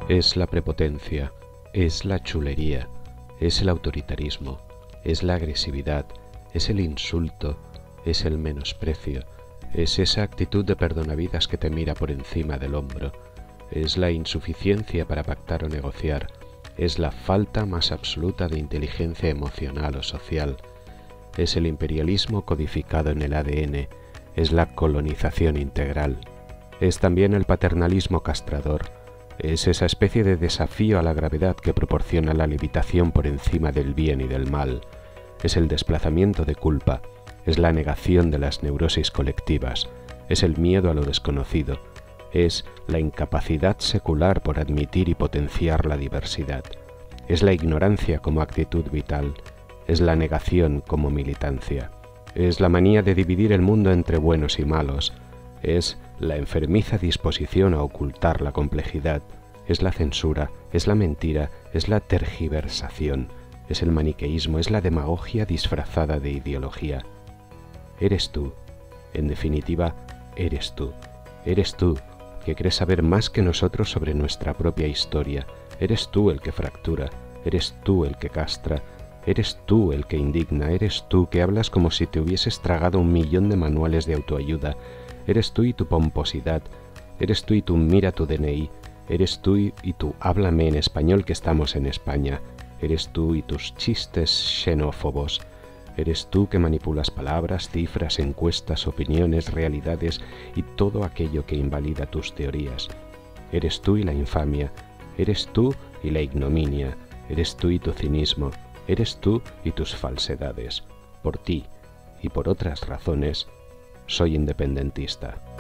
Es la prepotencia, es la chulería, es el autoritarismo, es la agresividad, es el insulto, es el menosprecio, es esa actitud de perdonavidas que te mira por encima del hombro, es la insuficiencia para pactar o negociar, es la falta más absoluta de inteligencia emocional o social, es el imperialismo codificado en el ADN, es la colonización integral, es también el paternalismo castrador, es esa especie de desafío a la gravedad que proporciona la levitación por encima del bien y del mal, es el desplazamiento de culpa, es la negación de las neurosis colectivas, es el miedo a lo desconocido, es la incapacidad secular por admitir y potenciar la diversidad, es la ignorancia como actitud vital, es la negación como militancia, es la manía de dividir el mundo entre buenos y malos, es la enfermiza disposición a ocultar la complejidad, es la censura, es la mentira, es la tergiversación, es el maniqueísmo, es la demagogia disfrazada de ideología. Eres tú, en definitiva, eres tú que crees saber más que nosotros sobre nuestra propia historia, eres tú el que fractura, eres tú el que castra, eres tú el que indigna, eres tú que hablas como si te hubieses tragado 1.000.000 de manuales de autoayuda, eres tú y tu pomposidad, eres tú y tu mira tu DNI, eres tú y tu háblame en español que estamos en España, eres tú y tus chistes xenófobos, eres tú que manipulas palabras, cifras, encuestas, opiniones, realidades y todo aquello que invalida tus teorías. Eres tú y la infamia, eres tú y la ignominia, eres tú y tu cinismo, eres tú y tus falsedades. Por ti y por otras razones, soy independentista.